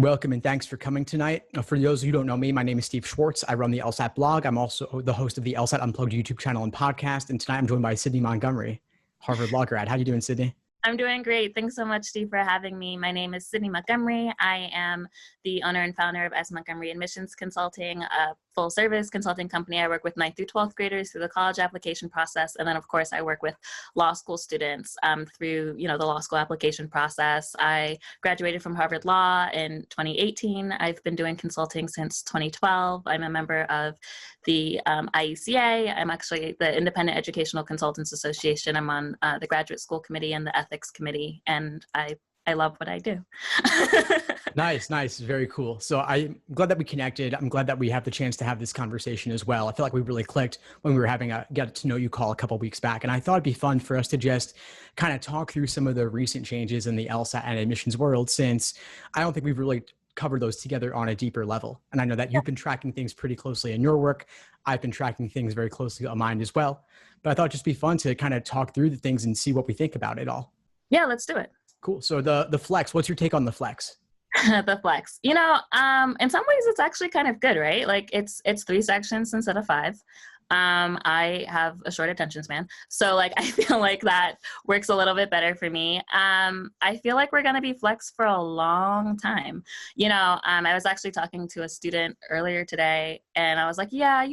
Welcome and thanks for coming tonight. For those who don't know me, my name is Steve Schwartz. I run the LSAT blog. I'm also the host of the LSAT Unplugged YouTube channel and podcast. And tonight I'm joined by Sydney Montgomery, Harvard Law grad. How are you doing, Sydney? I'm doing great. Thanks so much, Steve, for having me. My name is Sydney Montgomery. I am the owner and founder of S. Montgomery Admissions Consulting, a full-service consulting company. I work with 9th through 12th graders through the college application process. And then, of course, I work with law school students through, the law school application process. I graduated from Harvard Law in 2018. I've been doing consulting since 2012. I'm a member of the IECA. I'm actually the Independent Educational Consultants Association. I'm on the graduate school committee and the ethics committee, and I love what I do. Nice. Very cool. So I'm glad that we connected. I'm glad that we have the chance to have this conversation as well. I feel like we really clicked when we were having a get to know you call a couple of weeks back. And I thought it'd be fun for us to just kind of talk through some of the recent changes in the LSAT and admissions world, since I don't think we've really covered those together on a deeper level. And I know that you've been tracking things pretty closely in your work. I've been tracking things very closely on mine as well. But I thought it'd just be fun to kind of talk through the things and see what we think about it all. Yeah, let's do it. Cool. So the flex, what's your take on the flex? The flex, in some ways it's actually kind of good, right? Like it's 3 sections instead of 5. I have a short attention span, so like I feel like that works a little bit better for me. I feel like we're gonna be flex for a long time. I was actually talking to a student earlier today, and I was like, yeah,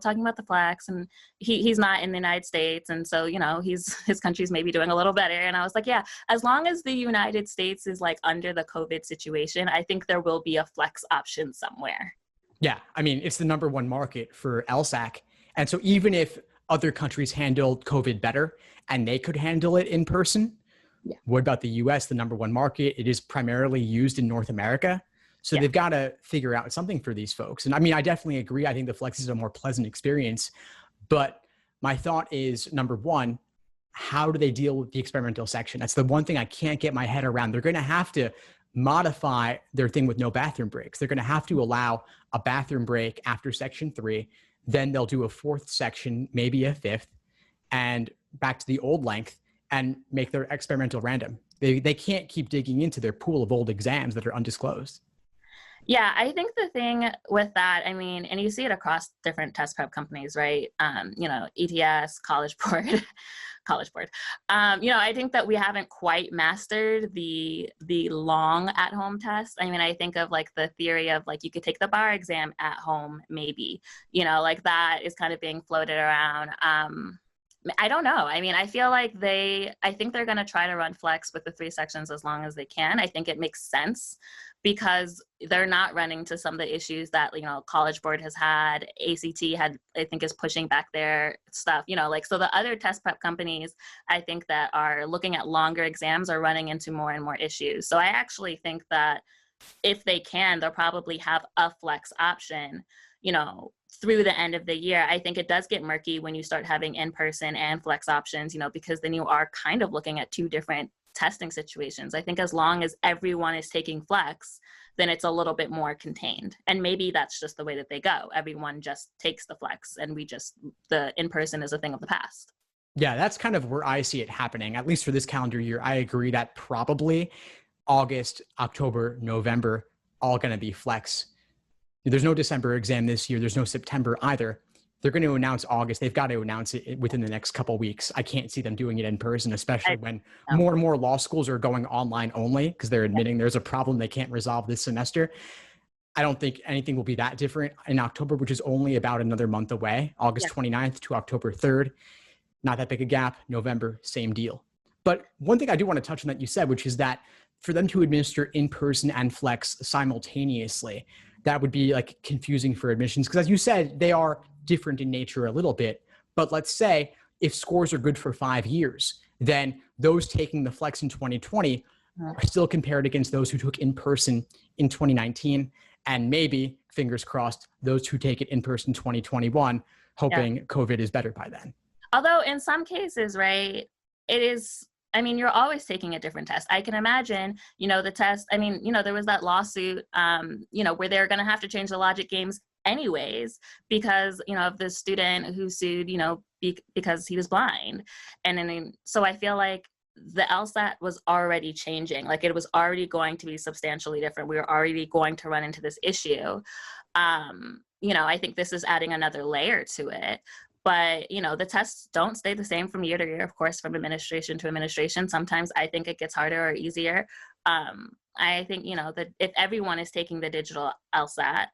talking about the flex, and he's not in the United States, and so his country's maybe doing a little better. And I was like, yeah, as long as the United States is like under the COVID situation, I think there will be a flex option somewhere. Yeah, I mean, it's the #1 market for LSAC. And so even if other countries handled COVID better and they could handle it in person, what about the US, the #1 market? It is primarily used in North America. So they've got to figure out something for these folks. And I mean, I definitely agree. I think the flex is a more pleasant experience. But my thought is, #1, how do they deal with the experimental section? That's the one thing I can't get my head around. They're going to have to modify their thing with no bathroom breaks. They're going to have to allow a bathroom break after section 3. Then they'll do a 4th section, maybe a 5th, and back to the old length and make their experimental random. They can't keep digging into their pool of old exams that are undisclosed. Yeah, I think the thing with that, I mean, and you see it across different test prep companies, right? ETS, College Board, College Board. I think that we haven't quite mastered the long at-home test. I mean, I think of like the theory of like you could take the bar exam at home, maybe. Like that is kind of being floated around. I don't know. I mean, I feel like I think they're going to try to run flex with the 3 sections as long as they can. I think it makes sense because they're not running to some of the issues that, College Board has had, ACT I think is pushing back their stuff, so the other test prep companies, I think that are looking at longer exams are running into more and more issues. So I actually think that if they can, they'll probably have a flex option, through the end of the year. I think it does get murky when you start having in-person and flex options, because then you are kind of looking at 2 different testing situations. I think as long as everyone is taking flex, then it's a little bit more contained. And maybe that's just the way that they go. Everyone just takes the flex and the in-person is a thing of the past. Yeah, that's kind of where I see it happening, at least for this calendar year. I agree that probably August, October, November, all going to be flex. There's no December exam this year. There's no September either. They're going to announce August. They've got to announce it within the next couple of weeks. I can't see them doing it in person, especially when more and more law schools are going online only because they're admitting there's a problem they can't resolve this semester. I don't think anything will be that different in October, which is only about another month away, August 29th to October 3rd. Not that big a gap. November, same deal. But one thing I do want to touch on that you said, which is that for them to administer in-person and flex simultaneously, that would be like confusing for admissions. Because as you said, they are different in nature a little bit. But let's say if scores are good for 5 years, then those taking the flex in 2020 are still compared against those who took in-person in 2019. And maybe, fingers crossed, those who take it in-person 2021, hoping COVID is better by then. Although in some cases, right, it is, I mean, you're always taking a different test. I can imagine, the test, I mean, there was that lawsuit, where they're going to have to change the logic games anyways because, of the student who sued, because he was blind. And then, so I feel like the LSAT was already changing. Like, it was already going to be substantially different. We were already going to run into this issue. I think this is adding another layer to it. But, the tests don't stay the same from year to year, of course, from administration to administration. Sometimes I think it gets harder or easier. I think, that if everyone is taking the digital LSAT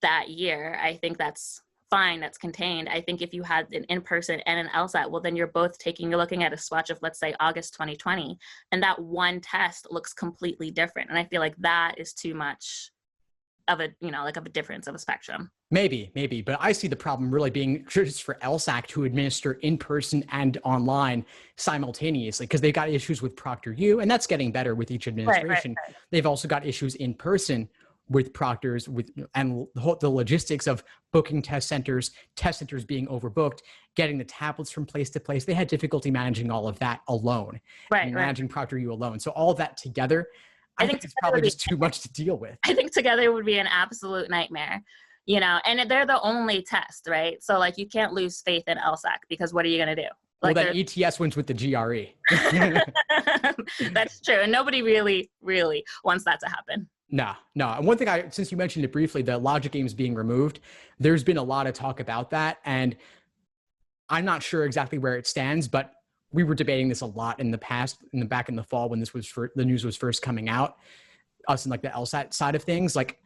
that year, I think that's fine, that's contained. I think if you had an in-person and an LSAT, well, then you're looking at a swatch of, let's say, August 2020, and that one test looks completely different. And I feel like that is too much of a, of a difference of a spectrum. Maybe, but I see the problem really being just for LSAC to administer in person and online simultaneously, because they've got issues with ProctorU, and that's getting better with each administration. Right. They've also got issues in person with proctors, and the logistics of booking test centers being overbooked, getting the tablets from place to place. They had difficulty managing all of that alone, managing ProctorU alone. So all of that together, I think it's probably just too much to deal with. I think together would be an absolute nightmare. And they're the only test, right? So like, you can't lose faith in LSAC, because what are you going to do? Like, well, then ETS wins with the GRE. That's true. And nobody really, really wants that to happen. No. And one thing since you mentioned it briefly, the logic games being removed, there's been a lot of talk about that. And I'm not sure exactly where it stands, but we were debating this a lot in the past, back in the fall, when the news was first coming out, us and like the LSAT side of things. Like,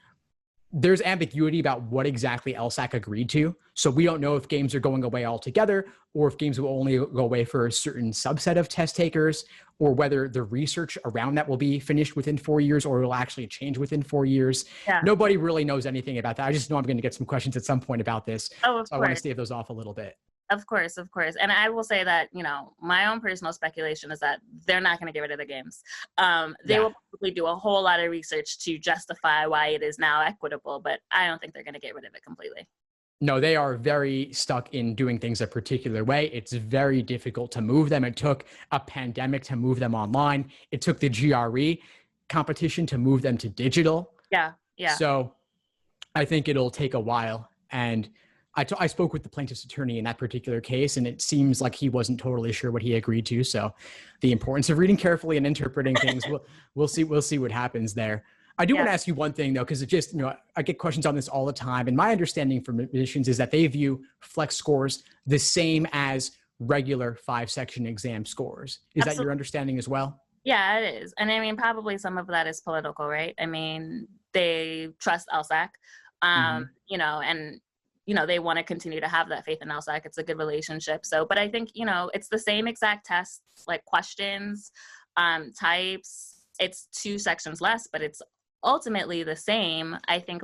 there's ambiguity about what exactly LSAC agreed to. So we don't know if games are going away altogether, or if games will only go away for a certain subset of test takers, or whether the research around that will be finished within 4 years, or it will actually change within 4 years. Yeah. Nobody really knows anything about that. I just know I'm going to get some questions at some point about this. So I want to stave those off a little bit. Of course. And I will say that, my own personal speculation is that they're not going to get rid of the games. They will probably do a whole lot of research to justify why it is now equitable, but I don't think they're going to get rid of it completely. No, they are very stuck in doing things a particular way. It's very difficult to move them. It took a pandemic to move them online. It took the GRE competition to move them to digital. Yeah. So I think it'll take a while. And I spoke with the plaintiff's attorney in that particular case, and it seems like he wasn't totally sure what he agreed to. So the importance of reading carefully and interpreting things, we'll see what happens there. I do want to ask you one thing though, because it just, I get questions on this all the time. And my understanding from admissions is that they view flex scores the same as regular 5-section exam scores. Is Absolutely. That your understanding as well? Yeah, it is. And I mean, probably some of that is political, right? I mean, they trust LSAC, and they want to continue to have that faith in LSAC. It's a good relationship. So, but I think, it's the same exact tests, like questions, types. It's 2 sections less, but it's ultimately the same. I think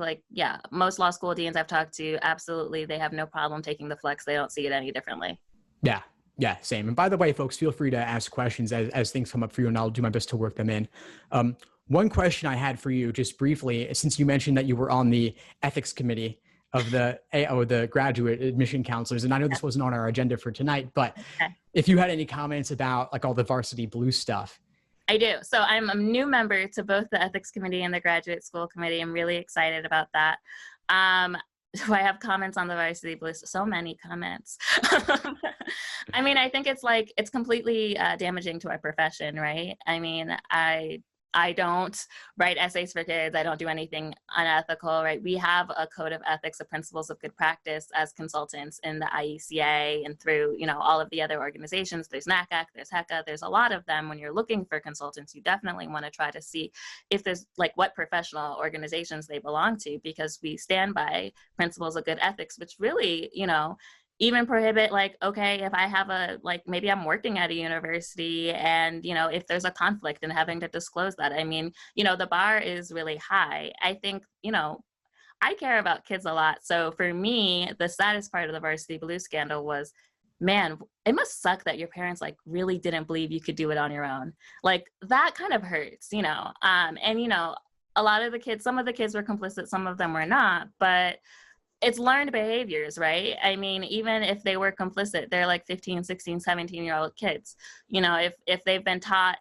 most law school deans I've talked to, absolutely, they have no problem taking the flex. They don't see it any differently. Yeah, same. And by the way, folks, feel free to ask questions as things come up for you, and I'll do my best to work them in. One question I had for you, just briefly, since you mentioned that you were on the ethics committee of the graduate admission counselors. And I know this wasn't on our agenda for tonight, but if you had any comments about like all the Varsity Blues stuff. I do. So I'm a new member to both the ethics committee and the graduate school committee. I'm really excited about that. Do I have comments on the Varsity Blues? So many comments. I mean, I think it's completely damaging to our profession, right? I mean, I don't write essays for kids. I don't do anything unethical, right? We have a code of ethics, of principles of good practice as consultants in the IECA and through, all of the other organizations. There's NACAC, there's HECA, there's a lot of them. When you're looking for consultants, you definitely want to try to see if there's what professional organizations they belong to, because we stand by principles of good ethics, which really, even prohibit okay, if I have maybe I'm working at a university and, if there's a conflict and having to disclose that. I mean, the bar is really high. I think, I care about kids a lot. So for me, the saddest part of the Varsity Blues scandal was, man, it must suck that your parents really didn't believe you could do it on your own. That kind of hurts, and, a lot of the kids, some of the kids were complicit, some of them were not, but it's learned behaviors, right? I mean, even if they were complicit, they're 15, 16, 17-year-old kids. If they've been taught,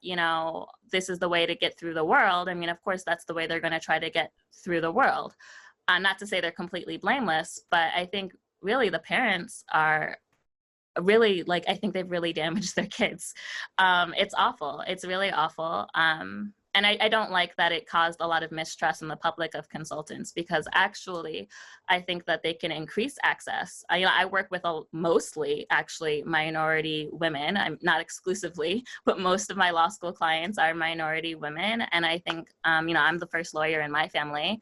this is the way to get through the world, I mean, of course, that's the way they're going to try to get through the world. Not to say they're completely blameless, but I think really the parents are really, like, I think they've really damaged their kids. It's awful. It's really awful. And I don't like that it caused a lot of mistrust in the public of consultants, because actually I think that they can increase access. I work with mostly actually minority women. I'm not exclusively, but most of my law school clients are minority women. And I think, I'm the first lawyer in my family.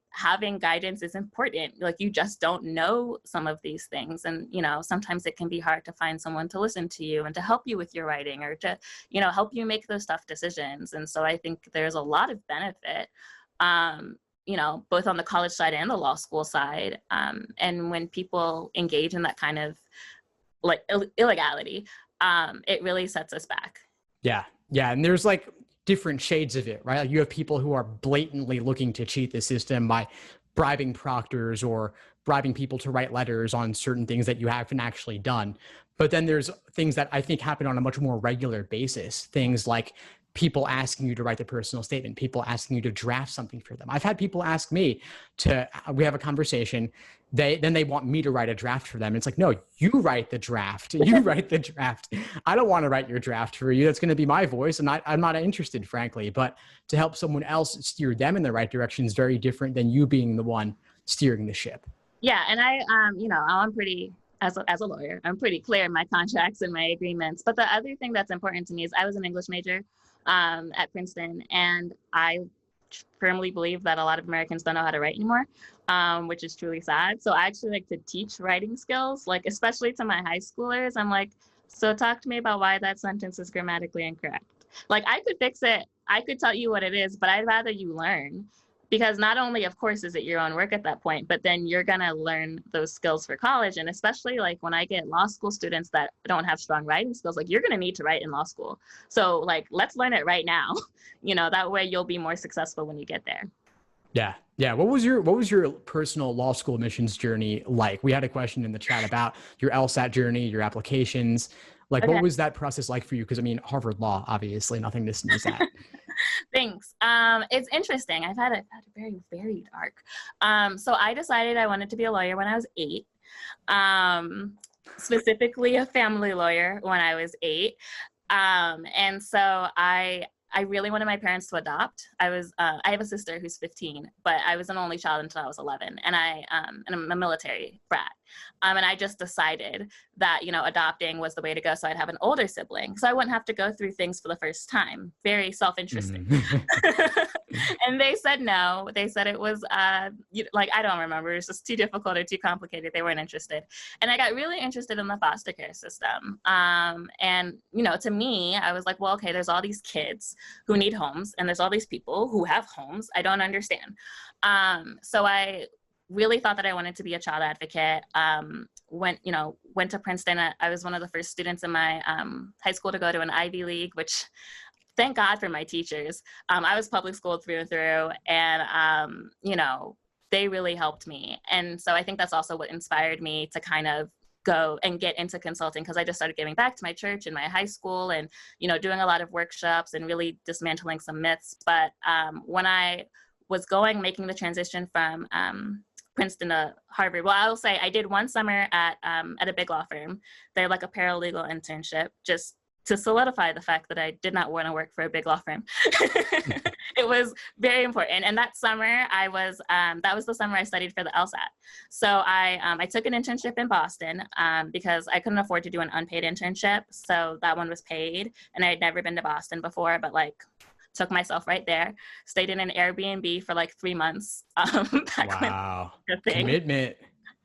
Having guidance is important. Like, you just don't know some of these things. And, sometimes it can be hard to find someone to listen to you and to help you with your writing, or to, help you make those tough decisions. And so I think there's a lot of benefit, both on the college side and the law school side. And when people engage in that kind of like illegality, it really sets us back. Yeah. Yeah. And there's like different shades of it, right? Like, you have people who are blatantly looking to cheat the system by bribing proctors or bribing people to write letters on certain things that you haven't actually done. But then there's things that I think happen on a much more regular basis. Things like people asking you to write the personal statement, people asking you to draft something for them. I've had people ask me we have a conversation. Then they want me to write a draft for them. It's like, no, you write the draft. You write the draft. I don't want to write your draft for you. That's going to be my voice. And I'm not interested, frankly. But to help someone else steer them in the right direction is very different than you being the one steering the ship. Yeah. And I'm pretty, as a lawyer, I'm pretty clear in my contracts and my agreements. But the other thing that's important to me is I was an English major at Princeton, and I firmly believe that a lot of Americans don't know how to write anymore, which is truly sad. So I actually like to teach writing skills, like especially to my high schoolers. I'm like, so talk to me about why that sentence is grammatically incorrect. Like, I could fix it. I could tell you what it is, but I'd rather you learn. Because not only, of course, is it your own work at that point, but then you're going to learn those skills for college. And especially like when I get law school students that don't have strong writing skills, like, you're going to need to write in law school. So like, let's learn it right now. That way you'll be more successful when you get there. Yeah. Yeah. What was your personal law school admissions journey like? We had a question in the chat about your LSAT journey, your applications. Like, okay. What was that process like for you? Because Harvard Law, obviously, nothing to sneeze at. Thanks. It's interesting. I've had a very varied arc. So I decided I wanted to be a lawyer when I was 8, specifically a family lawyer when I was 8. And so I really wanted my parents to adopt. I have a sister who's 15, but I was an only child until I was 11, and I'm a military brat. And I just decided that, adopting was the way to go, so I'd have an older sibling, so I wouldn't have to go through things for the first time. Very self-interesting. And they said no. They said it was, I don't remember. It was just too difficult or too complicated. They weren't interested. And I got really interested in the foster care system. And, to me, I was like, well, okay, there's all these kids who need homes, and there's all these people who have homes. I don't understand. So I really thought that I wanted to be a child advocate. Went to Princeton. I was one of the first students in my high school to go to an Ivy League, which, thank God for my teachers. I was public school through and through, and they really helped me. And so I think that's also what inspired me to kind of go and get into consulting, because I just started giving back to my church and my high school, and doing a lot of workshops and really dismantling some myths. But when I was making the transition from Princeton to Harvard, well, I will say I did one summer at a big law firm. They had like a paralegal internship, just to solidify the fact that I did not want to work for a big law firm. It was very important. And that summer that was the summer I studied for the LSAT. So I took an internship in Boston because I couldn't afford to do an unpaid internship. So that one was paid, and I had never been to Boston before, but took myself right there, stayed in an Airbnb for 3 months. Wow. Commitment.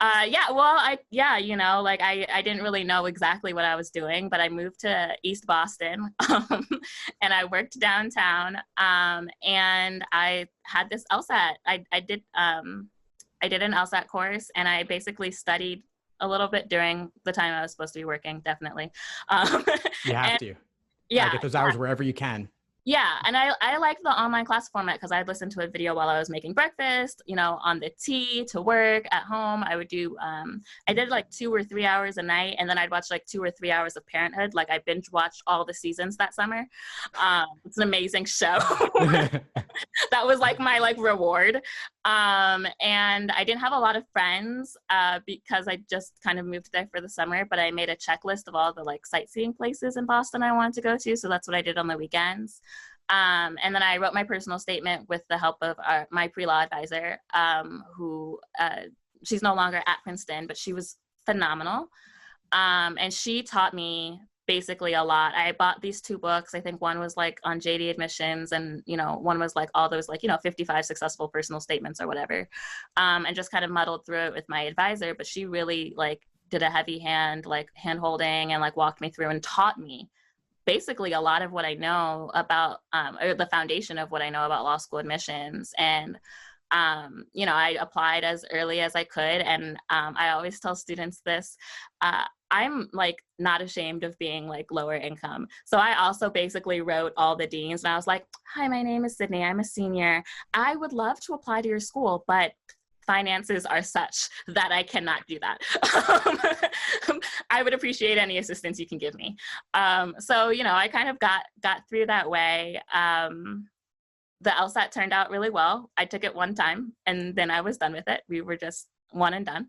Yeah, well, I didn't really know exactly what I was doing, but I moved to East Boston, and I worked downtown, and I had this LSAT. I did an LSAT course, and I basically studied a little bit during the time I was supposed to be working, definitely. You have to. Yeah. Get those hours wherever you can. Yeah, and I liked the online class format because I'd listen to a video while I was making breakfast, on the T to work at home. I would do, I did 2 or 3 hours a night, and then I'd watch 2 or 3 hours of Parenthood. I binge watched all the seasons that summer. It's an amazing show. That was my reward. And I didn't have a lot of friends because I just kind of moved there for the summer, but I made a checklist of all the like sightseeing places in Boston I wanted to go to. So that's what I did on the weekends. And then I wrote my personal statement with the help of my pre-law advisor, who she's no longer at Princeton, but she was phenomenal. And she taught me basically a lot. I bought these 2 books. I think one was like on JD admissions, and one was like all those like 55 successful personal statements or whatever, and just kind of muddled through it with my advisor. But she really like did a heavy hand holding and like walked me through and taught me basically a lot of what I know about or the foundation of what I know about law school admissions. And I applied as early as I could. And I always tell students this, I'm like not ashamed of being like lower income. So I also basically wrote all the deans and I was like, hi, my name is Sydney. I'm a senior. I would love to apply to your school, but finances are such that I cannot do that. I would appreciate any assistance you can give me. So, I kind of got through that way. The LSAT turned out really well. I took it 1 time and then I was done with it. We were just one and done.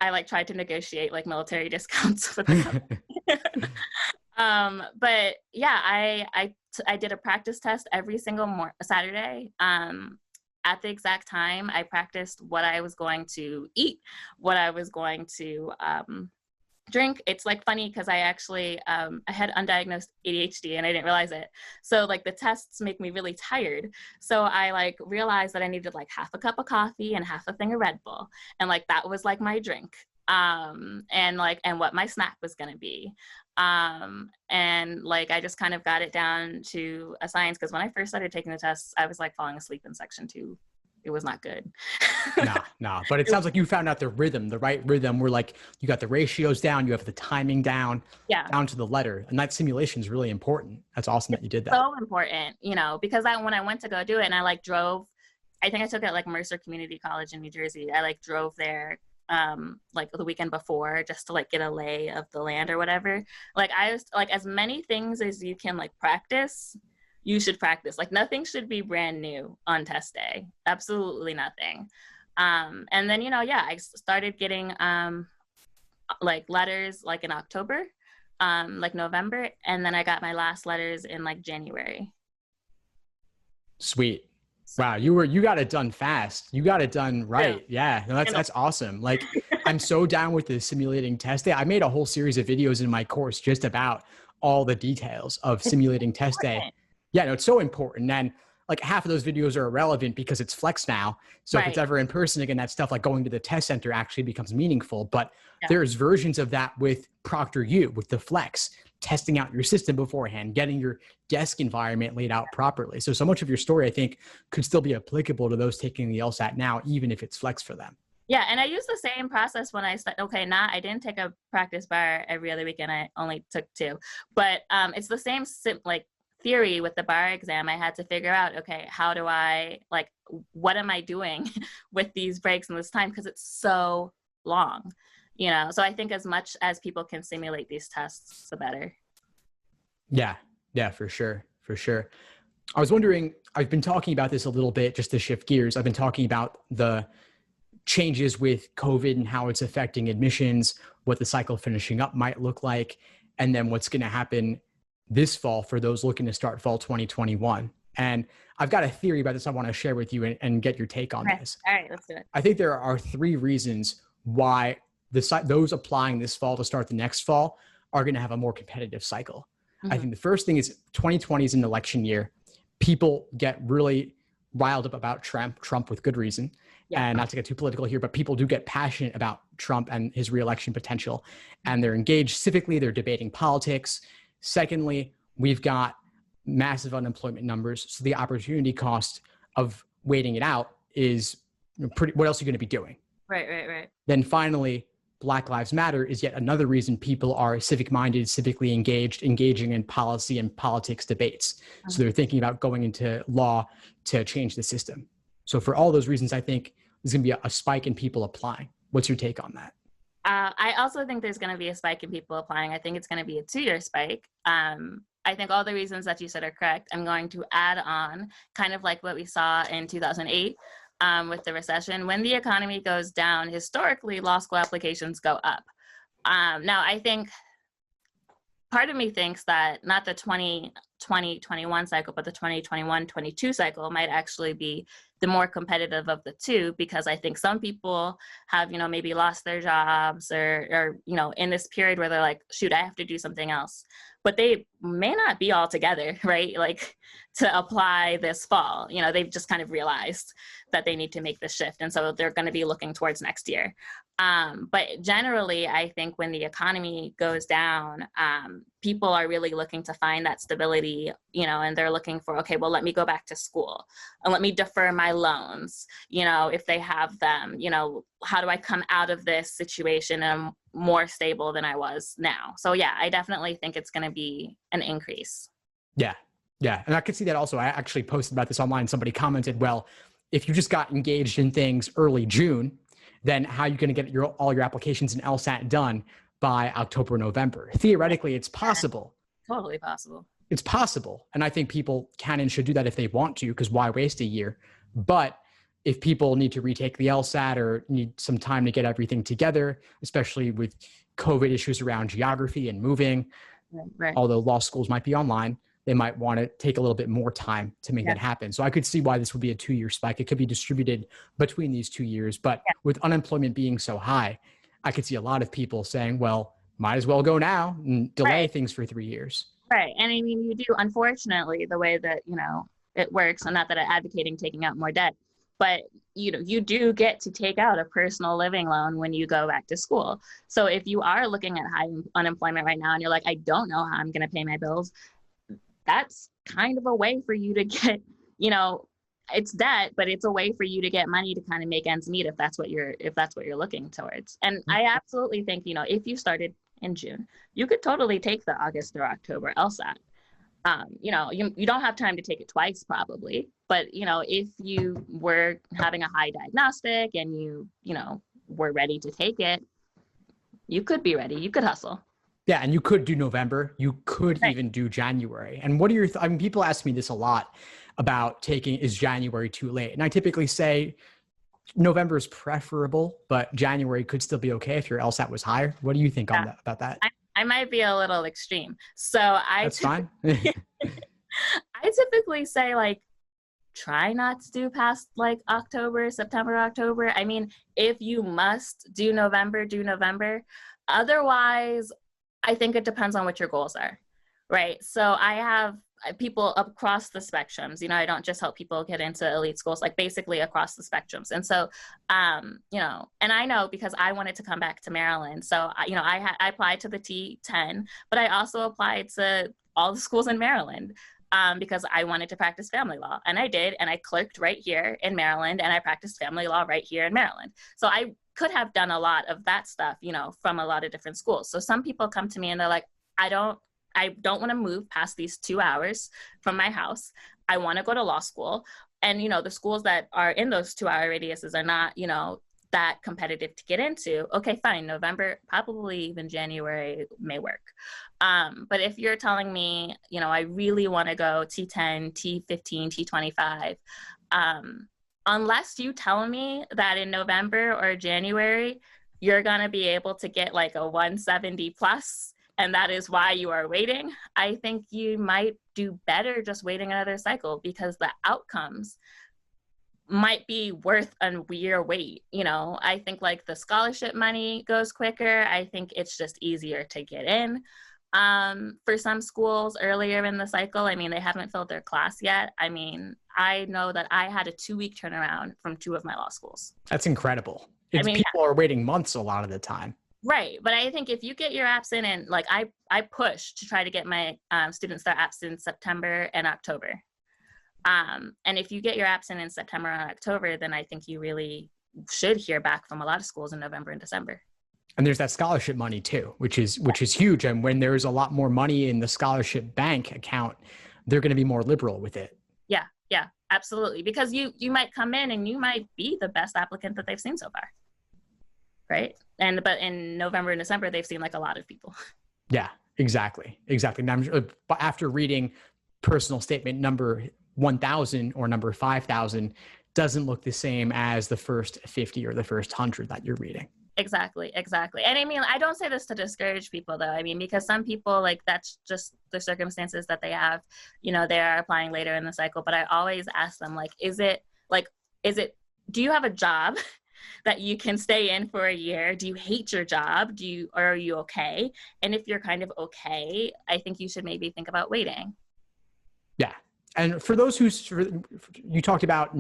I like tried to negotiate like military discounts with the company. But yeah, I did a practice test every single Saturday. At the exact time, I practiced what I was going to eat, what I was going to drink. It's like funny because I actually I had undiagnosed ADHD and I didn't realize it. So like the tests make me really tired. So I like realized that I needed like half a cup of coffee and half a thing of Red Bull, and like that was like my drink, and what my snack was gonna be. And like I just kind of got it down to a science, because when I first started taking the tests, I was like falling asleep in section 2. It was not good. Nah. But it sounds like you found out the right rhythm, where like you got the ratios down, you have the timing down, down to the letter. And that simulation is really important. That's awesome that you did that. So important, because when I went to go do it and I like drove, I think I took it at like Mercer Community College in New Jersey. I like drove there like the weekend before just to like get a lay of the land or whatever. Like I was like, as many things as you can like practice, you should practice. Like nothing should be brand new on test day. Absolutely nothing. And then, I started getting like letters like in October, like November. And then I got my last letters in like January. Sweet. Wow. You got it done fast. You got it done right. Yeah. No, that's awesome. Like I'm so down with the simulating test day. I made a whole series of videos in my course just about all the details of simulating test day. Yeah, no, it's so important. And like half of those videos are irrelevant because it's Flex now. So if it's ever in person again, that stuff like going to the test center actually becomes meaningful. But there's versions of that with ProctorU, with the Flex, testing out your system beforehand, getting your desk environment laid out properly. So much of your story, I think, could still be applicable to those taking the LSAT now, even if it's Flex for them. Yeah, and I used the same process when I started. Okay, I didn't take a practice bar every other weekend. I only took 2. But it's the same theory with the bar exam. I had to figure out, okay, how do I, like, what am I doing with these breaks and this time? Because it's so long, So I think as much as people can simulate these tests, the better. Yeah, for sure. I was wondering, I've been talking about this a little bit just to shift gears. I've been talking about the changes with COVID and how it's affecting admissions, what the cycle finishing up might look like, and then what's going to happen this fall for those looking to start fall 2021. And I've got a theory about this I want to share with you and get your take on this. All right, let's do it. I think there are 3 reasons why those applying this fall to start the next fall are going to have a more competitive cycle. I think the first thing is 2020 is an election year. People get really riled up about Trump with good reason. And not to get too political here, but people do get passionate about Trump and his reelection potential. And they're engaged civically, they're debating politics. Secondly, we've got massive unemployment numbers. So the opportunity cost of waiting it out is what else are you going to be doing? Right. Then finally, Black Lives Matter is yet another reason people are civic-minded, civically engaged, engaging in policy and politics debates. So they're thinking about going into law to change the system. So for all those reasons, I think there's going to be a spike in people applying. What's your take on that? I also think there's going to be a spike in people applying. I think it's going to be a 2-year spike. I think all the reasons that you said are correct. I'm going to add on kind of like what we saw in 2008 with the recession. When the economy goes down, historically, law school applications go up. Now, I think part of me thinks that not the 2020-21 cycle, but the 2021-22 cycle might actually be the more competitive of the two, because I think some people have, maybe lost their jobs or, in this period where they're like, shoot, I have to do something else. But they may not be all together, right? Like to apply this fall, they've just kind of realized that they need to make the shift. And so they're going to be looking towards next year. But generally, I think when the economy goes down, people are really looking to find that stability, and they're looking for, okay, well, let me go back to school and let me defer my loans, if they have them, how do I come out of this situation and I'm more stable than I was now? So yeah, I definitely think it's going to be an increase. Yeah. Yeah. And I could see that also. I actually posted about this online. Somebody commented, well, if you just got engaged in things early June, then how are you going to get all your applications in LSAT done by October, November? Theoretically, it's possible. Totally possible. It's possible. And I think people can and should do that if they want to, because why waste a year? But if people need to retake the LSAT or need some time to get everything together, especially with COVID issues around geography and moving, right. Although law schools might be online, they might want to take a little bit more time to make that happen. So I could see why this would be a 2-year spike. It could be distributed between these 2 years, but with unemployment being so high, I could see a lot of people saying, well, might as well go now and delay things for 3 years. Right. And I mean, you do, unfortunately, the way that, it works, and not that I'm advocating taking out more debt, but you do get to take out a personal living loan when you go back to school. So if you are looking at high unemployment right now and you're like, I don't know how I'm going to pay my bills, that's kind of a way for you to get, it's debt, but it's a way for you to get money to kind of make ends meet if that's what you're looking towards. And I absolutely think, if you started in June, you could totally take the August through October LSAT. You don't have time to take it twice probably, but if you were having a high diagnostic and you were ready to take it, you could be ready. You could hustle. Yeah, and you could do November. You could even do January. And what are your people ask me this a lot about is January too late? And I typically say November is preferable, but January could still be okay if your LSAT was higher. What do you think about that? I might be a little extreme. So That's fine. I typically say try not to do past September, October. I mean, if you must do November, do November. Otherwise, I think it depends on what your goals are, right? So I have people across the spectrums, I don't just help people get into elite schools, basically across the spectrums. And so, and I know because I wanted to come back to Maryland. So, I applied to the T10, but I also applied to all the schools in Maryland because I wanted to practice family law. And I did, and I clerked right here in Maryland, and I practiced family law right here in Maryland. So I could have done a lot of that stuff, from a lot of different schools. So some people come to me and they're like, I don't want to move past these 2 hours from my house. I want to go to law school. And, the schools that are in those 2-hour radiuses are not, that competitive to get into. Okay, fine. November, probably even January may work. But if you're telling me, I really want to go T10, T15, T25, unless you tell me that in November or January, you're going to be able to get a 170 plus, and that is why you are waiting, I think you might do better just waiting another cycle, because the outcomes might be worth a year wait. I think the scholarship money goes quicker. I think it's just easier to get in. For some schools earlier in the cycle, they haven't filled their class yet. I know that I had a 2-week turnaround from 2 of my law schools. That's incredible. People are waiting months a lot of the time. Right. But I think if you get your apps in, and I push to try to get my students their apps in September and October. And if you get your apps in September and October, then I think you really should hear back from a lot of schools in November and December. And there's that scholarship money too, which is huge. And when there's a lot more money in the scholarship bank account, they're going to be more liberal with it. Yeah, absolutely. Because you might come in and you might be the best applicant that they've seen so far. right? But in November and December, they've seen like a lot of people. Yeah, exactly. Exactly. And after reading personal statement number 1,000 or number 5,000 doesn't look the same as the first 50 or the first 100 that you're reading. Exactly. And I mean, I don't say this to discourage people though. I mean, because some people, like, that's just the circumstances that they have, they are applying later in the cycle. But I always ask them, like, do you have a job that you can stay in for a year? Do you hate your job? Or are you okay? And if you're kind of okay, I think you should maybe think about waiting. Yeah. And for those you talked about,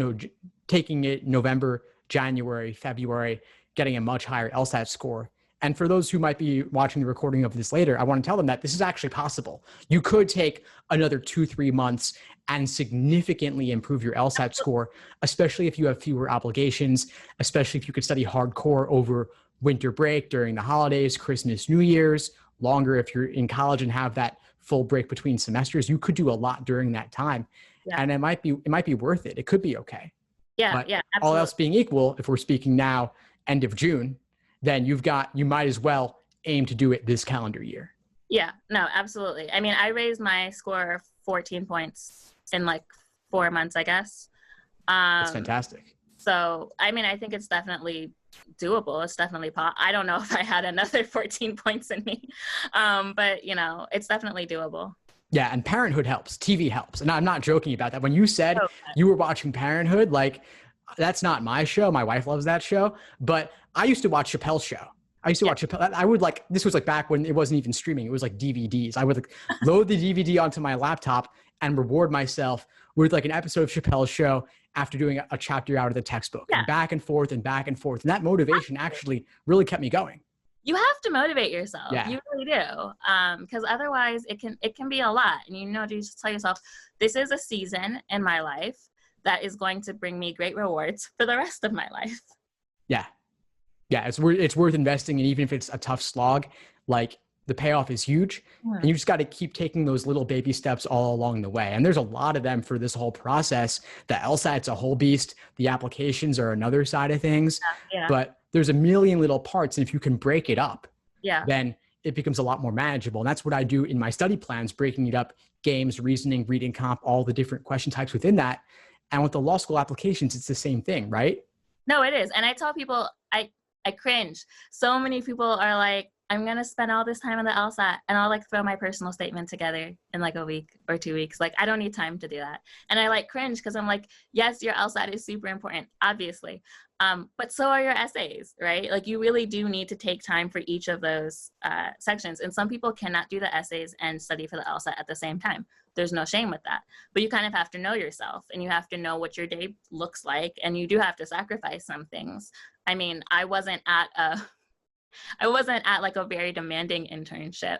taking it November, January, February, getting a much higher LSAT score. And for those who might be watching the recording of this later, I want to tell them that this is actually possible. You could take another 2-3 months and significantly improve your LSAT score, especially if you have fewer obligations, especially if you could study hardcore over winter break, during the holidays, Christmas, New Year's, longer if you're in college and have that full break between semesters. You could do a lot during that time. Yeah. And it might be worth it. It could be okay. Yeah, but yeah. Absolutely. All else being equal, if we're speaking now, end of June, then you might as well aim to do it this calendar year. Yeah, no, absolutely. I mean, I raised my score 14 points in like 4 months, I guess. That's fantastic. So, I mean, I think it's definitely doable. It's definitely I don't know if I had another 14 points in me, but it's definitely doable. Yeah, and Parenthood helps. TV helps. And I'm not joking about that. When you said you were watching Parenthood, like, that's not my show. My wife loves that show. But I used to watch Chappelle's show. I used to watch Chappelle. I would this was like back when it wasn't even streaming. It was like DVDs. I would load the DVD onto my laptop and reward myself with like an episode of Chappelle's show after doing a chapter out of the textbook. Yeah. And back and forth and back and forth. And that motivation actually really kept me going. You have to motivate yourself. Yeah. You really do. Because otherwise it can be a lot. And you just tell yourself, this is a season in my life that is going to bring me great rewards for the rest of my life. Yeah. Yeah. It's worth investing. And even if it's a tough slog, like, the payoff is huge. And you just got to keep taking those little baby steps all along the way. And there's a lot of them for this whole process. The LSAT's a whole beast. The applications are another side of things. Yeah. But there's a million little parts. And if you can break it up, then it becomes a lot more manageable. And that's what I do in my study plans, breaking it up: games, reasoning, reading comp, all the different question types within that. And with the law school applications, it's the same thing, right? No, it is. And I tell people, I cringe. So many people are like, I'm going to spend all this time on the LSAT and I'll like throw my personal statement together in like a week or 2 weeks. Like, I don't need time to do that. And I like cringe because I'm like, yes, your LSAT is super important, obviously. But so are your essays, right? Like, you really do need to take time for each of those sections. And some people cannot do the essays and study for the LSAT at the same time. There's no shame with that. But you kind of have to know yourself and you have to know what your day looks like. And you do have to sacrifice some things. I mean, I wasn't at like a very demanding internship,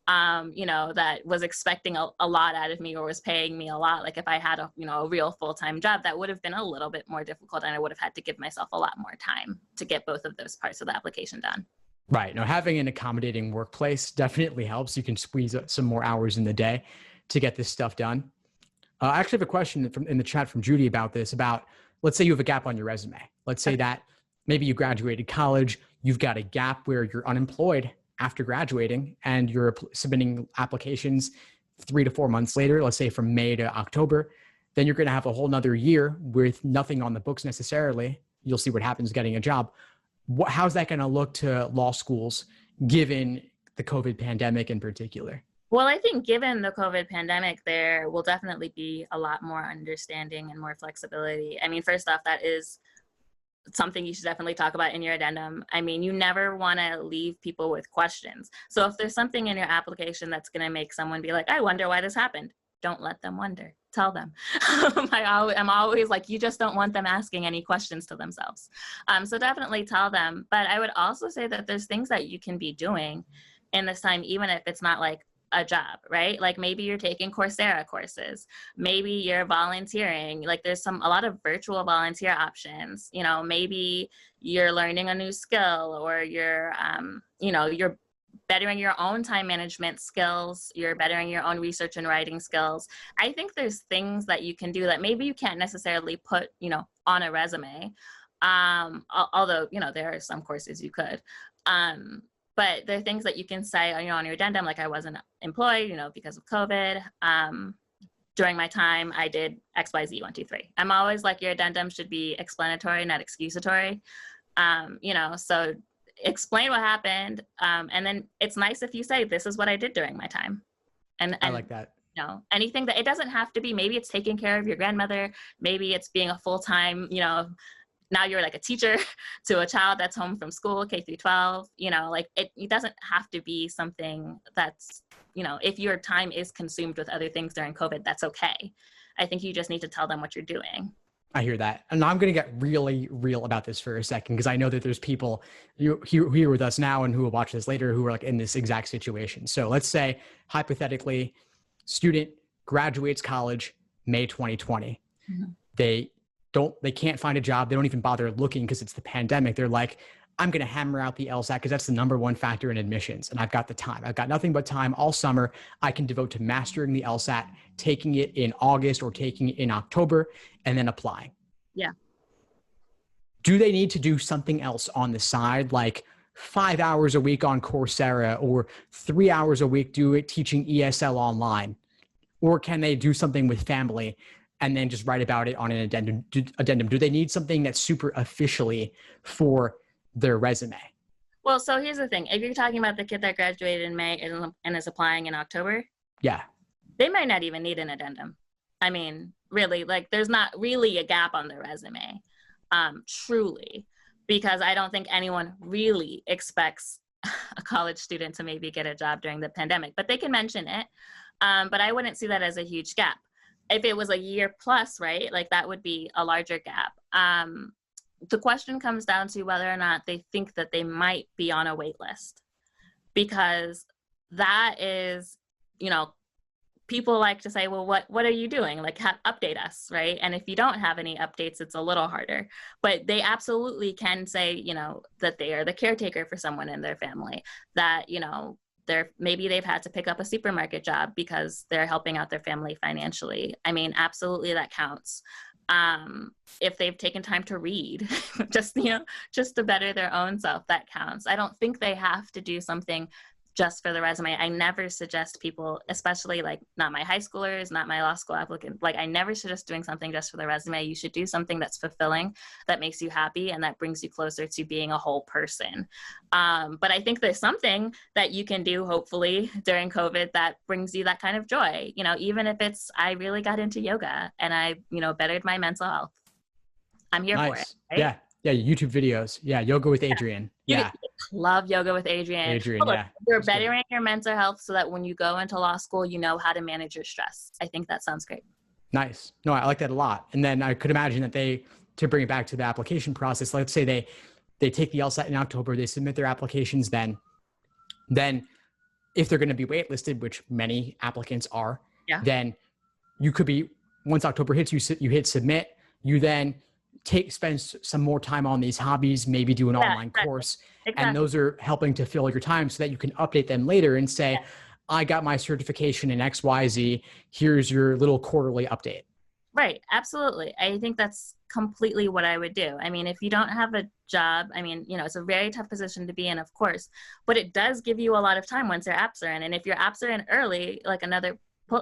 that was expecting a lot out of me or was paying me a lot. Like, if I had a real full-time job, that would have been a little bit more difficult and I would have had to give myself a lot more time to get both of those parts of the application done. Right. Now, having an accommodating workplace definitely helps. You can squeeze some more hours in the day to get this stuff done. I actually have a question in the chat from Judy about let's say you have a gap on your resume. Let's say that maybe you graduated college, you've got a gap where you're unemployed after graduating and you're submitting applications 3 to 4 months later, let's say from May to October, then you're going to have a whole nother year with nothing on the books necessarily. You'll see what happens getting a job. How's that going to look to law schools given the COVID pandemic in particular? Well, I think given the COVID pandemic, there will definitely be a lot more understanding and more flexibility. I mean, first off, that is something you should definitely talk about in your addendum. I mean, you never want to leave people with questions. So if there's something in your application that's going to make someone be like, I wonder why this happened, don't let them wonder. Tell them. I'm always like, you just don't want them asking any questions to themselves. So definitely tell them. But I would also say that there's things that you can be doing in this time, even if it's not like a job, right? Like, maybe you're taking Coursera courses, maybe you're volunteering. Like, there's a lot of virtual volunteer options. Maybe you're learning a new skill, or you're bettering your own time management skills, you're bettering your own research and writing skills. I think there's things that you can do that maybe you can't necessarily put, on a resume. Although, there are some courses you could. But there are things that you can say, on your addendum, like I wasn't employed, because of COVID. During my time, I did X, Y, Z, 1, 2, 3. I'm always like, your addendum should be explanatory, not excusatory. So explain what happened. And then it's nice if you say, this is what I did during my time. And I like that. Anything that, it doesn't have to be, maybe it's taking care of your grandmother. Maybe it's being a full-time, now you're like a teacher to a child that's home from school, K through 12, like it doesn't have to be something that's, if your time is consumed with other things during COVID, that's okay. I think you just need to tell them what you're doing. I hear that. And I'm going to get really real about this for a second, because I know that there's people here with us now and who will watch this later who are like in this exact situation. So let's say, hypothetically, student graduates college May 2020. Mm-hmm. They can't find a job. They don't even bother looking because it's the pandemic. They're like, I'm going to hammer out the LSAT because that's the number one factor in admissions. And I've got the time. I've got nothing but time all summer. I can devote to mastering the LSAT, taking it in August or taking it in October, and then applying. Yeah. Do they need to do something else on the side, like 5 hours a week on Coursera or 3 hours a week teaching ESL online? Or can they do something with family and then just write about it on an addendum? Do they need something that's super officially for their resume? Well, so here's the thing. If you're talking about the kid that graduated in May and is applying in October, yeah, they might not even need an addendum. I mean, really, like there's not really a gap on their resume, truly, because I don't think anyone really expects a college student to maybe get a job during the pandemic, but they can mention it. But I wouldn't see that as a huge gap. If it was a year plus, right, like that would be a larger gap. The question comes down to whether or not they think that they might be on a wait list, because that is, people like to say, well, what are you doing? Like, update us, right? And if you don't have any updates, it's a little harder. But they absolutely can say, that they are the caretaker for someone in their family, that, maybe they've had to pick up a supermarket job because they're helping out their family financially. I mean, absolutely that counts. If they've taken time to read, just to better their own self, that counts. I don't think they have to do something just for the resume. I never suggest people, especially like not my high schoolers, not my law school applicants, like I never suggest doing something just for the resume. You should do something that's fulfilling, that makes you happy, and that brings you closer to being a whole person. But I think there's something that you can do, hopefully, during COVID that brings you that kind of joy. Even if it's, I really got into yoga and I, bettered my mental health. I'm here for it. Right? Yeah, YouTube videos. Yeah, yoga with Adrian. Yeah. Love yoga with Adrian. Yeah. You're bettering your mental health so that when you go into law school, you know how to manage your stress. I think that sounds great. Nice. No, I like that a lot. And then I could imagine that to bring it back to the application process, let's say they take the LSAT in October, they submit their applications then if they're going to be waitlisted, which many applicants are, then you could be, once October hits, you hit submit, you then spend some more time on these hobbies, maybe do an online course. Exactly. And those are helping to fill your time so that you can update them later and say, I got my certification in XYZ. Here's your little quarterly update. Right. Absolutely. I think that's completely what I would do. I mean, if you don't have a job, I mean, it's a very tough position to be in, of course, but it does give you a lot of time once your apps are in. And if your apps are in early, like another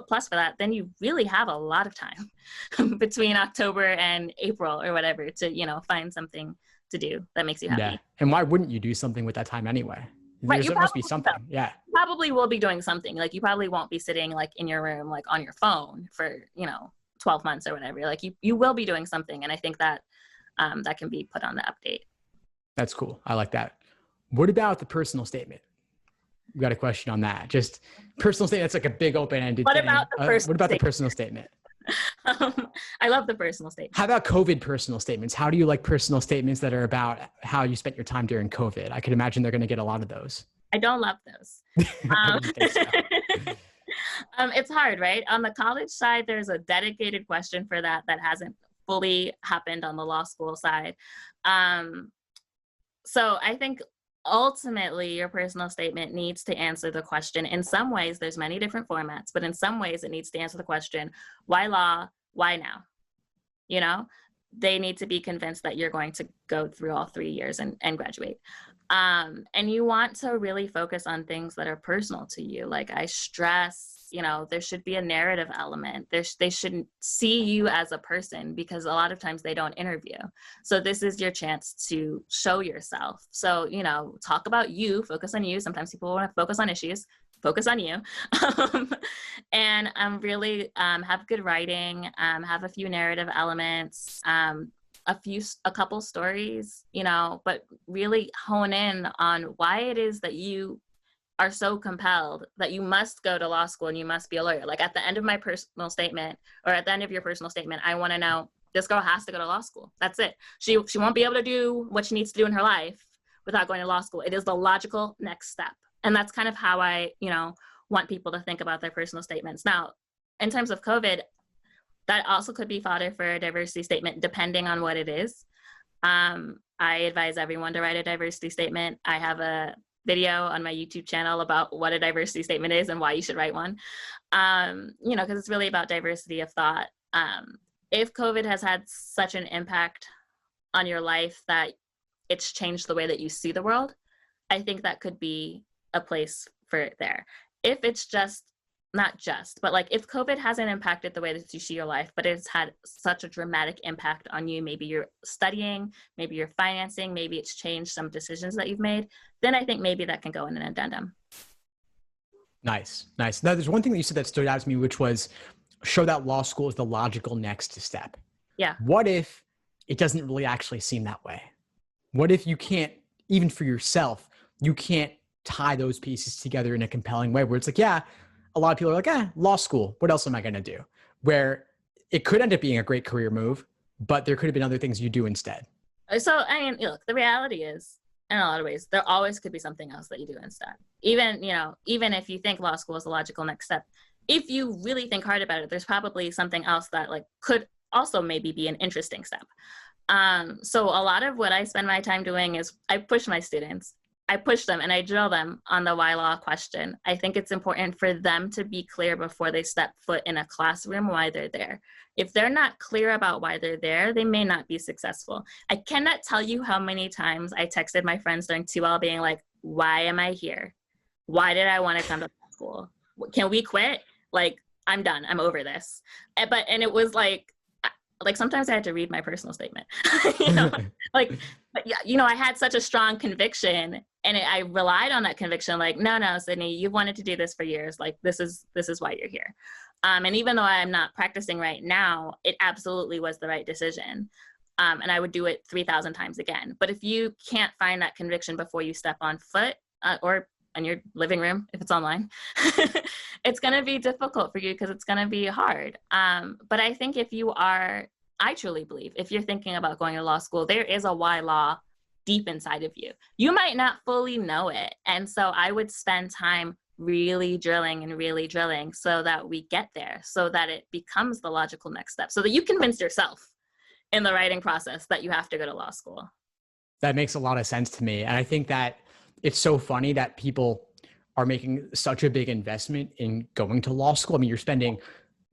plus for that, then you really have a lot of time between October and April or whatever to, find something to do that makes you happy. Yeah. And why wouldn't you do something with that time anyway? Right. There must be something. Yeah. You probably will be doing something. Like you probably won't be sitting like in your room, like on your phone for, 12 months or whatever. Like you will be doing something. And I think that that can be put on the update. That's cool. I like that. What about the personal statement? We got a question on that. Just personal statement. That's like a big open-ended thing. What about the personal statement? I love the personal statement. How about COVID personal statements? How do you like personal statements that are about how you spent your time during COVID? I could imagine they're going to get a lot of those. I don't love those. I didn't think so. It's hard, right? On the college side, there's a dedicated question for that hasn't fully happened on the law school side. So I think ultimately your personal statement needs to answer the question. In some ways, there's many different formats, but in some ways it needs to answer the question, why law? Why now? they need to be convinced that you're going to go through all 3 years and graduate. And you want to really focus on things that are personal to you. Like I stress, you know, there should be a narrative element. They shouldn't see you as a person, because a lot of times they don't interview. So this is your chance to show yourself. So, you know, talk about you, focus on you. Sometimes people want to focus on issues, focus on you. And really have good writing, have a few narrative elements, a couple stories, you know, but really hone in on why it is that you are so compelled that you must go to law school and you must be a lawyer. Like at the end of my personal statement, or at the end of your personal statement, I want to know, this girl has to go to law school. That's it. She won't be able to do what she needs to do in her life without going to law school. It is the logical next step. And that's kind of how I, you know, want people to think about their personal statements. Now, in terms of COVID, that also could be fodder for a diversity statement, depending on what it is. I advise everyone to write a diversity statement. I have a video on my YouTube channel about what a diversity statement is and why you should write one. You know, because it's really about diversity of thought. If COVID has had such an impact on your life that it's changed the way that you see the world, I think that could be a place for it there. If it's just, not just, but like if COVID hasn't impacted the way that you see your life, but it's had such a dramatic impact on you, maybe you're studying, maybe you're financing, maybe it's changed some decisions that you've made, then I think maybe that can go in an addendum. Nice. Now, there's one thing that you said that stood out to me, which was show that law school is the logical next step. Yeah. What if it doesn't really actually seem that way? What if you can't, even for yourself, you can't tie those pieces together in a compelling way where it's like, yeah, a lot of people are like, law school, what else am I going to do? Where it could end up being a great career move, but there could have been other things you do instead. So, I mean, look, the reality is, in a lot of ways, there always could be something else that you do instead. Even, you know, even if you think law school is the logical next step, if you really think hard about it, there's probably something else that like could also maybe be an interesting step. So a lot of what I spend my time doing is I push my students. I push them and I drill them on the why law question. I think it's important for them to be clear before they step foot in a classroom why they're there. If they're not clear about why they're there, they may not be successful. I cannot tell you how many times I texted my friends during 2L being like, why am I here? Why did I want to come to school? Can we quit? Like, I'm done. I'm over this. And it was like sometimes I had to read my personal statement, you know, like, but yeah, you know, I had such a strong conviction and I relied on that conviction. Like, no, Sydney, you've wanted to do this for years. Like, this is why you're here. And even though I'm not practicing right now, it absolutely was the right decision. And I would do it 3,000 times again. But if you can't find that conviction before you step on foot or in your living room, if it's online, it's going to be difficult for you because it's going to be hard. But I think I truly believe if you're thinking about going to law school, there is a why law deep inside of you. You might not fully know it. And so I would spend time really drilling so that we get there, so that it becomes the logical next step, so that you convince yourself in the writing process that you have to go to law school. That makes a lot of sense to me. And I think that it's so funny that people are making such a big investment in going to law school. I mean, you're spending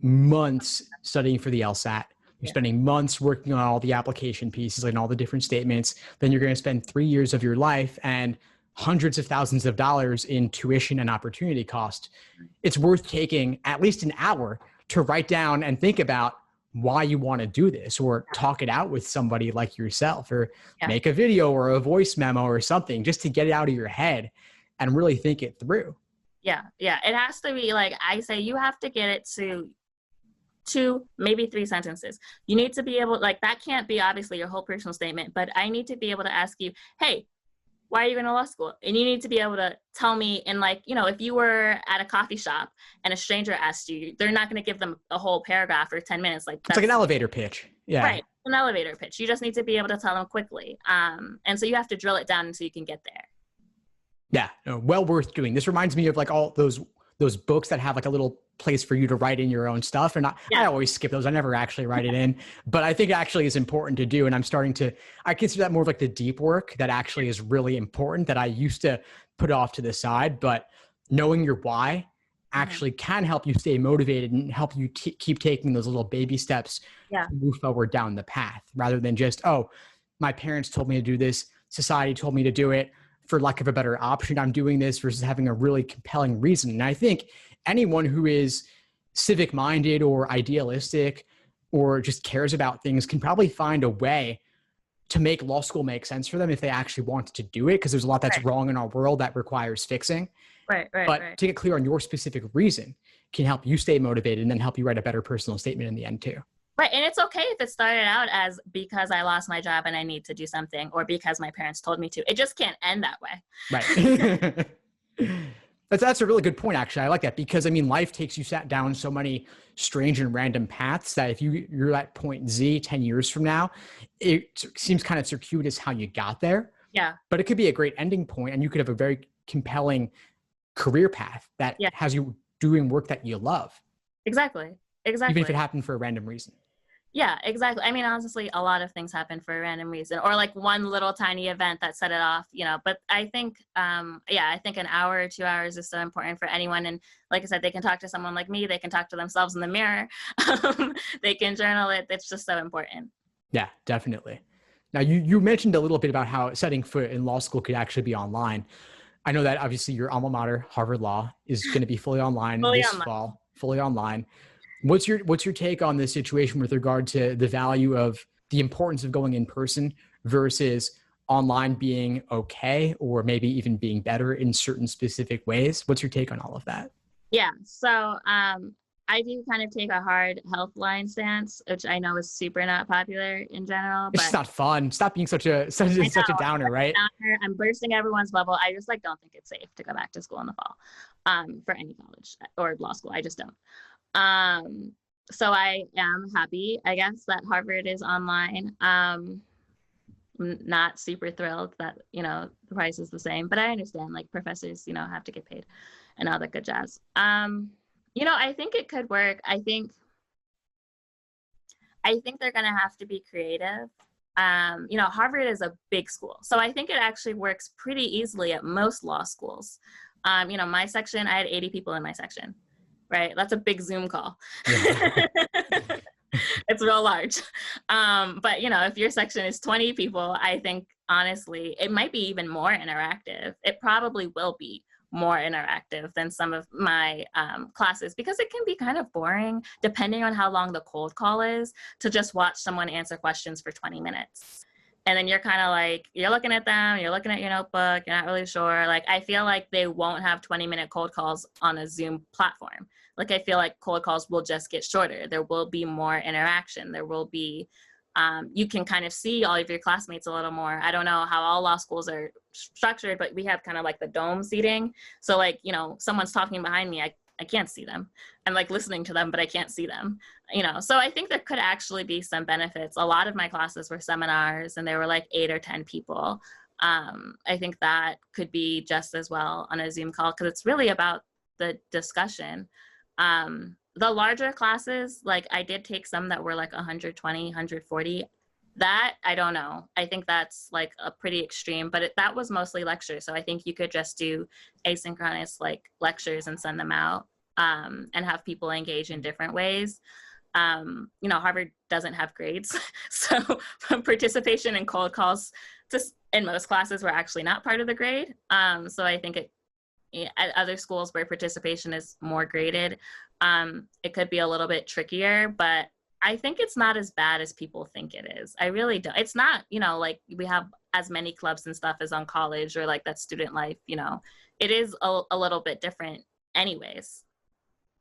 months studying for the LSAT. You're spending months working on all the application pieces and all the different statements. Then you're going to spend 3 years of your life and hundreds of thousands of dollars in tuition and opportunity cost. It's worth taking at least an hour to write down and think about why you want to do this, or talk it out with somebody like yourself, or make a video or a voice memo or something just to get it out of your head and really think it through. Yeah. It has to be, like I say, you have to get it to 2, maybe 3 sentences. You need to be able, like, that can't be obviously your whole personal statement, but I need to be able to ask you, hey, why are you going to law school? And you need to be able to tell me in, like, you know, if you were at a coffee shop and a stranger asked you, they're not going to give them a whole paragraph or 10 minutes. Like, it's like an elevator pitch. Yeah. Right. An elevator pitch. You just need to be able to tell them quickly. And so you have to drill it down until you can get there. Yeah. Well worth doing. This reminds me of like all those books that have like a little place for you to write in your own stuff. And I always skip those. I never actually write it in, but I think it actually is important to do. And I consider that more of like the deep work that actually is really important that I used to put off to the side. But knowing your why actually can help you stay motivated and help you keep taking those little baby steps Yeah. to move forward down the path, rather than just, oh, my parents told me to do this, society told me to do it, for lack of a better option, I'm doing this, versus having a really compelling reason. And I think anyone who is civic minded or idealistic or just cares about things can probably find a way to make law school make sense for them if they actually wanted to do it, because there's a lot that's wrong in our world that requires fixing. But to get clear on your specific reason can help you stay motivated and then help you write a better personal statement in the end too. Right. And it's okay if it started out as because I lost my job and I need to do something, or because my parents told me to. It just can't end that way. Right. That's a really good point, actually. I like that, because I mean, life takes you down so many strange and random paths that if you're at point Z 10 years from now, it seems kind of circuitous how you got there. Yeah. But it could be a great ending point, and you could have a very compelling career path that has you doing work that you love. Exactly. Even if it happened for a random reason. Yeah, exactly. I mean, honestly, a lot of things happen for a random reason, or like one little tiny event that set it off, but I think, I think an hour or 2 hours is so important for anyone. And like I said, they can talk to someone like me. They can talk to themselves in the mirror. They can journal it. It's just so important. Yeah, definitely. Now, you mentioned a little bit about how setting foot in law school could actually be online. I know that obviously your alma mater, Harvard Law, is going to be fully online fall, fully online. What's your take on this situation with regard to the value of the importance of going in person versus online being okay, or maybe even being better in certain specific ways? What's your take on all of that? Yeah. So I do kind of take a hard health line stance, which I know is super not popular in general. It's just not fun. Stop being such a downer, right? I'm bursting everyone's bubble. I just don't think it's safe to go back to school in the fall for any college or law school. I just don't. So I am happy, I guess, that Harvard is online. I'm not super thrilled that, the price is the same, but I understand professors, have to get paid and all that good jazz. I think it could work. I think they're going to have to be creative. Harvard is a big school, so I think it actually works pretty easily at most law schools. My section, I had 80 people in my section. Right. That's a big Zoom call. Yeah. It's real large. But, if your section is 20 people, I think, honestly, it might be even more interactive. It probably will be more interactive than some of my classes, because it can be kind of boring, depending on how long the cold call is, to just watch someone answer questions for 20 minutes. And then you're kind of you're looking at them, you're looking at your notebook, you're not really sure. I feel like they won't have 20-minute cold calls on a Zoom platform. I feel like cold calls will just get shorter. There will be more interaction. There will be, you can kind of see all of your classmates a little more. I don't know how all law schools are structured, but we have kind of the dome seating. So someone's talking behind me, I can't see them. I'm listening to them, but I can't see them, So I think there could actually be some benefits. A lot of my classes were seminars, and there were 8 or 10 people. I think that could be just as well on a Zoom call, because it's really about the discussion. The larger classes, I did take some that were 120, 140. That, I don't know. I think that's a pretty extreme, but that was mostly lectures. So I think you could just do asynchronous lectures and send them out, and have people engage in different ways. Harvard doesn't have grades. So participation in cold calls just in most classes were actually not part of the grade. So I think at other schools where participation is more graded, it could be a little bit trickier, but I think it's not as bad as people think it is. I really don't. It's not, we have as many clubs and stuff as on college, or that student life, it is a little bit different anyways.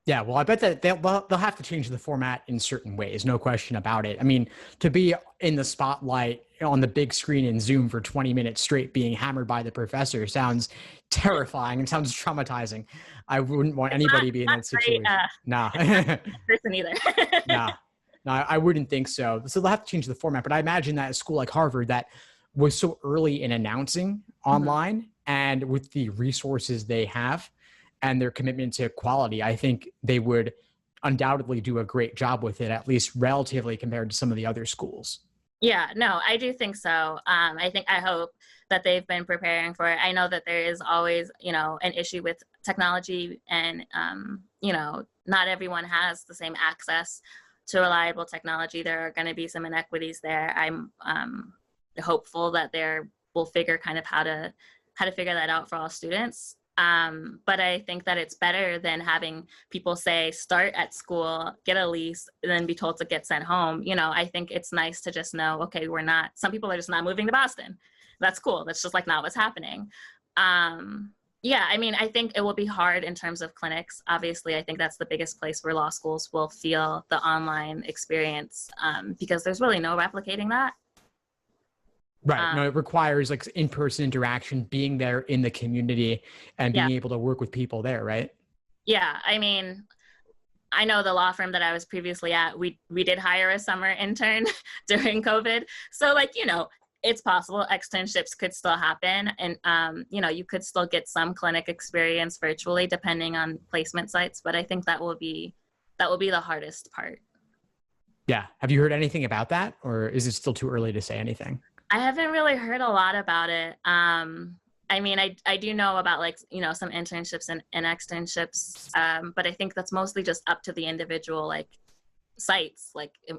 Yeah, well, I bet that they'll have to change the format in certain ways, no question about it. I mean, to be in the spotlight on the big screen in Zoom for 20 minutes straight being hammered by the professor sounds terrifying and sounds traumatizing. I wouldn't want anybody to be in that situation. Nah. Person either. Nah. No, I wouldn't think so. So they'll have to change the format. But I imagine that a school like Harvard that was so early in announcing online, and with the resources they have and their commitment to quality, I think they would undoubtedly do a great job with it, at least relatively compared to some of the other schools. Yeah, no, I do think so. I hope that they've been preparing for it. I know that there is always, an issue with technology and, not everyone has the same access to reliable technology. There are going to be some inequities there. I'm hopeful that we'll figure kind of how to figure that out for all students. But I think that it's better than having people say, start at school, get a lease, and then be told to get sent home. I think it's nice to just know, okay, some people are just not moving to Boston. That's cool. That's just like not what's happening. I think it will be hard in terms of clinics. Obviously, I think that's the biggest place where law schools will feel the online experience, because there's really no replicating that. Right. No, it requires like in-person interaction, being there in the community and being able to work with people there, right? Yeah. I know the law firm that I was previously at, we did hire a summer intern during COVID. So it's possible externships could still happen, and you could still get some clinic experience virtually depending on placement sites, but I think that will be the hardest part. Yeah. Have you heard anything about that, or is it still too early to say anything? I haven't really heard a lot about it. I do know about some internships and externships, but I think that's mostly just up to the individual sites,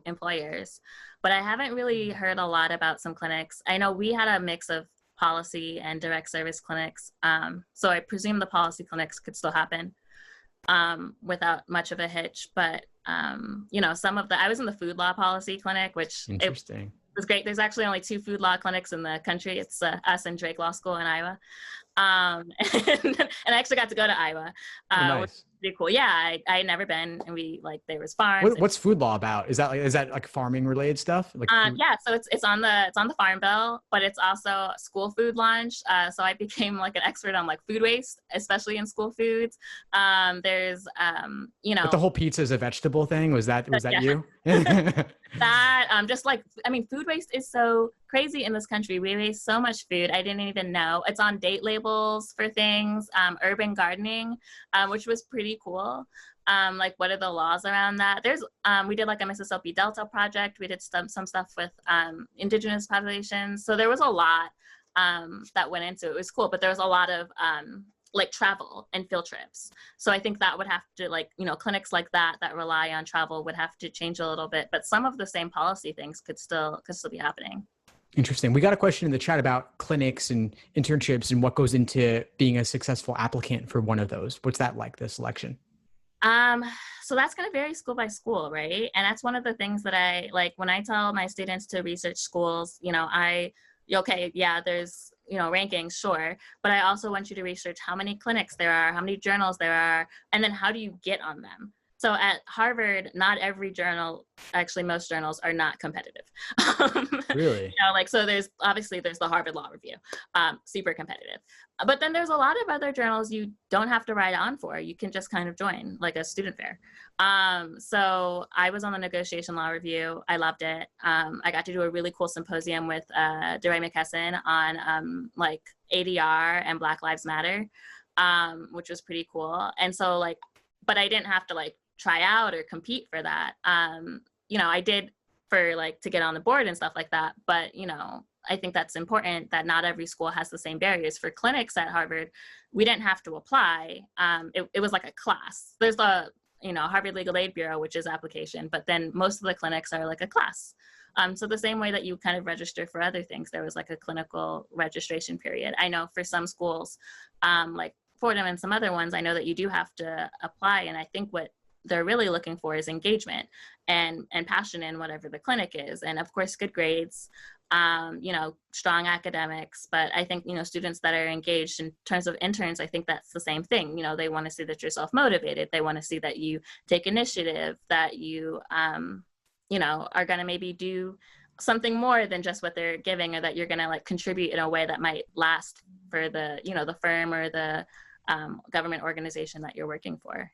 employers. But I haven't really heard a lot about some clinics. I know we had a mix of policy and direct service clinics. So I presume the policy clinics could still happen without much of a hitch. But, I was in the food law policy clinic, which Interesting. It was great. There's actually only 2 food law clinics in the country. It's us and Drake Law School in Iowa. And I actually got to go to Iowa, Nice. which was pretty cool. Yeah, I had never been, and there was farms. What's food law about? Is that like farming related stuff? Yeah, so it's on the farm bill, but it's also school food lunch. So I became an expert on food waste, especially in school foods. There's But the whole pizza is a vegetable thing. Was that you? Food waste is so crazy in this country. We waste so much food. I didn't even know. It's on date labels for things, urban gardening, which was pretty cool. What are the laws around that? We did a Mississippi Delta project. We did some stuff with indigenous populations. So there was a lot that went into it. It was cool, but there was a lot of travel and field trips. So I think that would have to clinics like that rely on travel would have to change a little bit, but some of the same policy things could still be happening. Interesting. We got a question in the chat about clinics and internships and what goes into being a successful applicant for one of those. What's that like, the selection? So that's going to vary school by school, right? And that's one of the things that I when I tell my students to research schools, there's rankings, sure, but I also want you to research how many clinics there are, how many journals there are, and then how do you get on them. So at Harvard, not every journal, actually most journals are not competitive. Really? So there's the Harvard Law Review, super competitive. But then there's a lot of other journals you don't have to write on for. You can just kind of join, like a student fair. So I was on the Negotiation Law Review. I loved it. I got to do a really cool symposium with DeRay McKesson on ADR and Black Lives Matter, which was pretty cool. And so but I didn't have to try out or compete for that. I did for to get on the board and stuff like that. But, I think that's important that not every school has the same barriers. For clinics at Harvard, we didn't have to apply. It was like a class. There's the, Harvard Legal Aid Bureau, which is application, but then most of the clinics are like a class. So the same way that you kind of register for other things, there was a clinical registration period. I know for some schools, Fordham and some other ones, I know that you do have to apply. And I think what they're really looking for is engagement and passion in whatever the clinic is. And of course, good grades, strong academics. But I think, students that are engaged in terms of interns, I think that's the same thing. They want to see that you're self-motivated. They want to see that you take initiative, that you, are going to maybe do something more than just what they're giving, or that you're going to contribute in a way that might last for the, the firm or the government organization that you're working for.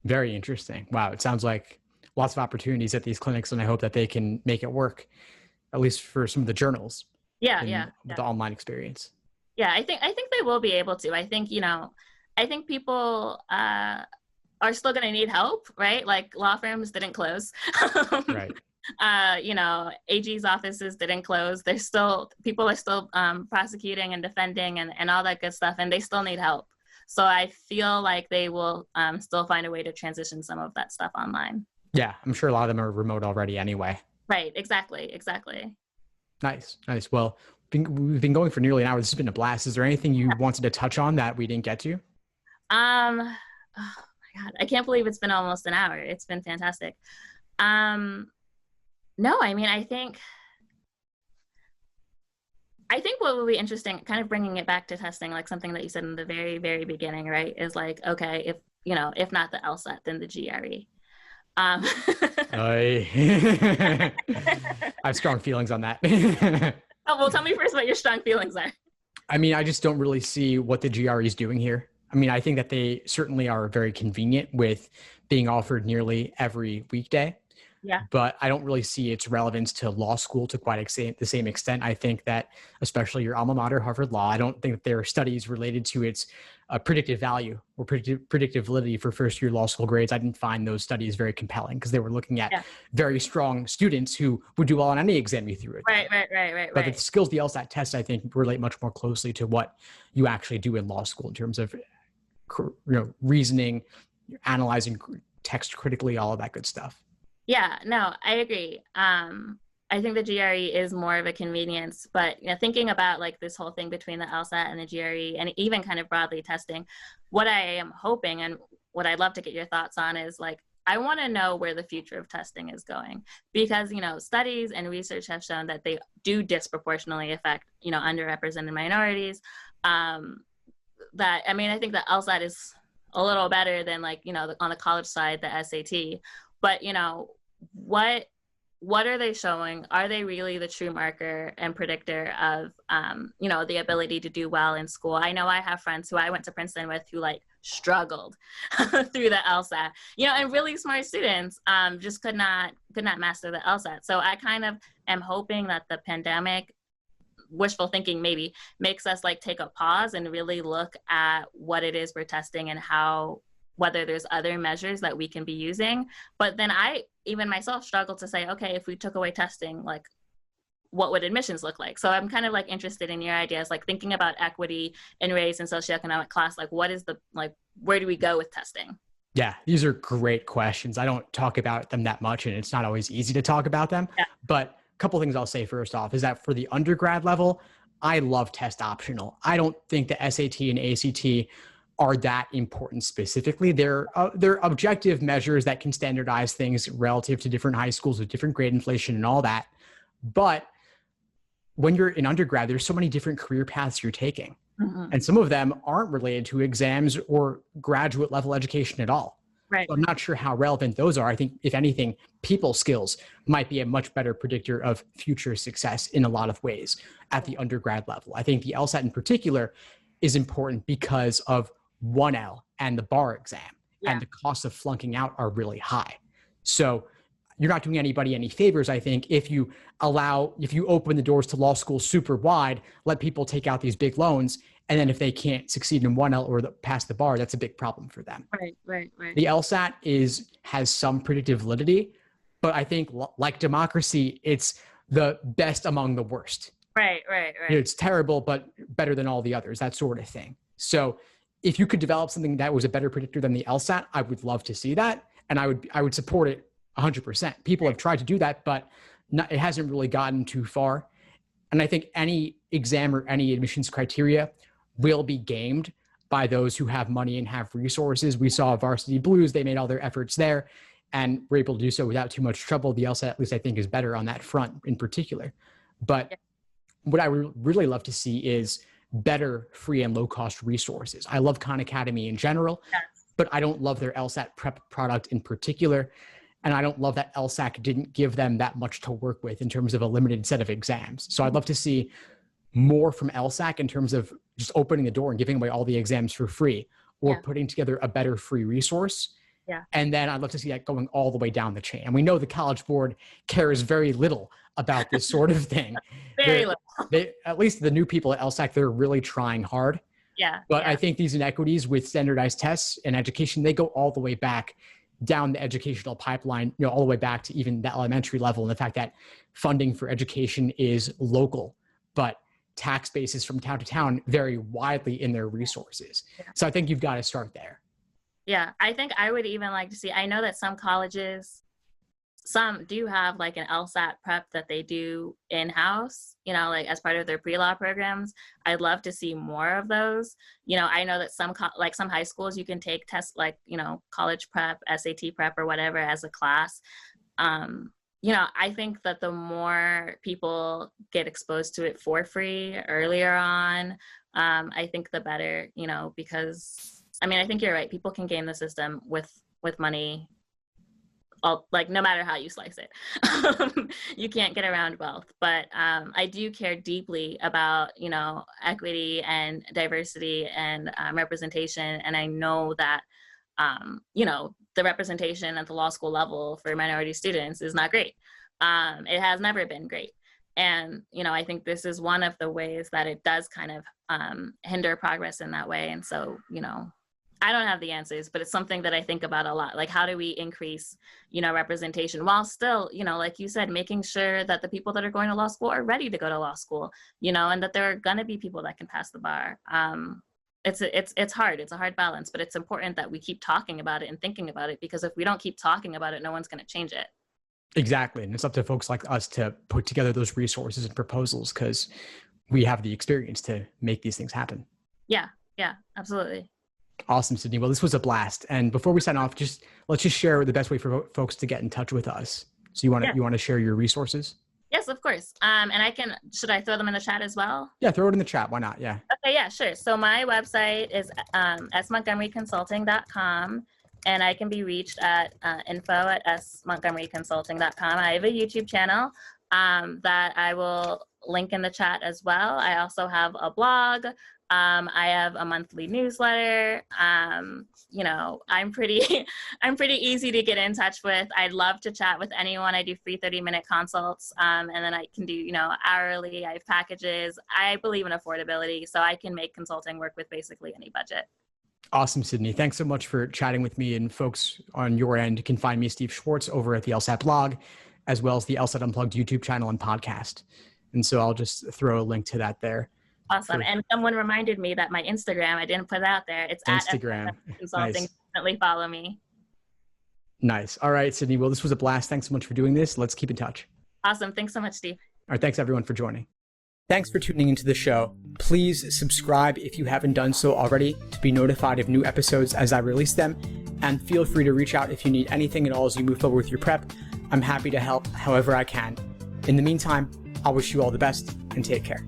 Very interesting. Wow. It sounds like lots of opportunities at these clinics, and I hope that they can make it work, at least for some of the journals. Yeah. The online experience. Yeah, I think they will be able to. I think, people are still going to need help, right? Law firms didn't close. Right. AG's offices didn't close. People are still prosecuting and defending and all that good stuff, and they still need help. So I feel like they will still find a way to transition some of that stuff online. Yeah, I'm sure a lot of them are remote already anyway. Right. Exactly. Exactly. Nice, nice. Well, we've been going for nearly an hour. This has been a blast. Is there anything you wanted to touch on that we didn't get to? Um, oh my God, I can't believe it's been almost an hour. It's been fantastic. No, I mean, I think what would be interesting, kind of bringing it back to testing, like something that you said in the very, very beginning, right? Is like, okay, if, you know, if not the LSAT, then the GRE. I have strong feelings on that. Oh, well, tell me first what your strong feelings are. I mean, I just don't really see what the GRE is doing here. I mean, I think that they certainly are very convenient with being offered nearly every weekday. Yeah. But I don't really see its relevance to law school to quite the same extent. I think that, especially your alma mater, Harvard Law, I don't think that there are studies related to its predictive value or predictive validity for first-year law school grades. I didn't find those studies very compelling because they were looking at very strong students who would do well on any exam you threw at them. But the skills the LSAT test, I think, relate much more closely to what you actually do in law school in terms of reasoning, analyzing text critically, all of that good stuff. Yeah, no, I agree. I think the GRE is more of a convenience, but thinking about like this whole thing between the LSAT and the GRE, and even kind of broadly testing, what I am hoping and what I'd love to get your thoughts on is like, I want to know where the future of testing is going, because studies and research have shown that they do disproportionately affect underrepresented minorities. That, I mean, I think the LSAT is a little better than like on the college side, the SAT. But, what are they showing? Are they really the true marker and predictor of, the ability to do well in school? I know I have friends who I went to Princeton with who like struggled through the LSAT, and really smart students just could not master the LSAT. So I kind of am hoping that the pandemic, wishful thinking maybe, makes us like take a pause and really look at what it is we're testing and whether there's other measures that we can be using. But then I, even myself, struggle to say, okay, if we took away testing, like what would admissions look like? So I'm kind of like interested in your ideas, like thinking about equity and race and socioeconomic class, like what is where do we go with testing? Yeah, these are great questions. I don't talk about them that much, and it's not always easy to talk about them. Yeah. But a couple of things I'll say first off is that for the undergrad level, I love test optional. I don't think the SAT and ACT are that important specifically. They're objective measures that can standardize things relative to different high schools with different grade inflation and all that. But when you're in undergrad, there's so many different career paths you're taking. Mm-hmm. And some of them aren't related to exams or graduate level education at all. Right. So I'm not sure how relevant those are. I think, if anything, people skills might be a much better predictor of future success in a lot of ways at the undergrad level. I think the LSAT in particular is important because of 1L and the bar exam, and the cost of flunking out are really high. So you're not doing anybody any favors, I think, if you open the doors to law school super wide, let people take out these big loans, and then if they can't succeed in 1L or pass the bar, that's a big problem for them. Right. The LSAT has some predictive validity, but I think like democracy, it's the best among the worst. Right. It's terrible, but better than all the others, that sort of thing. So if you could develop something that was a better predictor than the LSAT, I would love to see that. And I would support it 100%. People have tried to do that, but it hasn't really gotten too far. And I think any exam or any admissions criteria will be gamed by those who have money and have resources. We saw Varsity Blues, they made all their efforts there and were able to do so without too much trouble. The LSAT, at least I think, is better on that front in particular. But what I would really love to see is better free and low cost resources. I love Khan Academy in general, but I don't love their LSAT prep product in particular. And I don't love that LSAC didn't give them that much to work with in terms of a limited set of exams. So I'd love to see more from LSAC in terms of just opening the door and giving away all the exams for free, or putting together a better free resource. Yeah. And then I'd love to see that going all the way down the chain. And we know the College Board cares very little about this sort of thing. Very little. At least the new people at LSAC, they're really trying hard. Yeah. But I think these inequities with standardized tests and education, they go all the way back down the educational pipeline, all the way back to even the elementary level. And the fact that funding for education is local, but tax bases from town to town vary widely in their resources. So I think you've got to start there. Yeah, I think I would even like to see, I know that some colleges, some do have like an LSAT prep that they do in-house, you know, like as part of their pre-law programs. I'd love to see more of those. You know, I know that some high schools, you can take tests like, you know, college prep, SAT prep or whatever as a class. You know, I think that the more people get exposed to it for free earlier on, I think the better, you know, because I mean, I think you're right. People can game the system with money, like no matter how you slice it. You can't get around wealth. But I do care deeply about, you know, equity and diversity and representation. And I know that, you know, the representation at the law school level for minority students is not great. It has never been great. And, you know, I think this is one of the ways that it does kind of hinder progress in that way. And so, you know, I don't have the answers, but it's something that I think about a lot. Like, how do we increase, you know, representation while still, you know, like you said, making sure that the people that are going to law school are ready to go to law school, you know, and that there are going to be people that can pass the bar. It's hard. It's a hard balance, but it's important that we keep talking about it and thinking about it, because if we don't keep talking about it, no one's going to change it. Exactly. And it's up to folks like us to put together those resources and proposals, because we have the experience to make these things happen. Yeah, absolutely. Awesome, Sydney. Well, this was a blast. And before we sign off, let's just share the best way for folks to get in touch with us. So you want to share your resources? Yes, of course. And should I throw them in the chat as well? Yeah, throw it in the chat. Why not? Yeah. Okay, yeah, sure. So my website is smontgomeryconsulting.com, and I can be reached at info@smontgomeryconsulting.com. I have a YouTube channel that I will link in the chat as well. I also have a blog. I have a monthly newsletter. You know, I'm pretty easy to get in touch with. I'd love to chat with anyone. I do free 30-minute consults, and then I can do, you know, hourly. I have packages. I believe in affordability, so I can make consulting work with basically any budget. Awesome, Sydney. Thanks so much for chatting with me. And folks on your end can find me, Steve Schwartz, over at the LSAT blog, as well as the LSAT Unplugged YouTube channel and podcast. And so I'll just throw a link to that there. Awesome. And someone reminded me that my Instagram, I didn't put it out there. It's Instagram. at Consulting. Nice. Definitely follow me. Nice. All right, Sydney. Well, this was a blast. Thanks so much for doing this. Let's keep in touch. Awesome. Thanks so much, Steve. All right. Thanks, everyone, for joining. Thanks for tuning into the show. Please subscribe if you haven't done so already to be notified of new episodes as I release them. And feel free to reach out if you need anything at all as you move forward with your prep. I'm happy to help however I can. In the meantime, I'll wish you all the best and take care.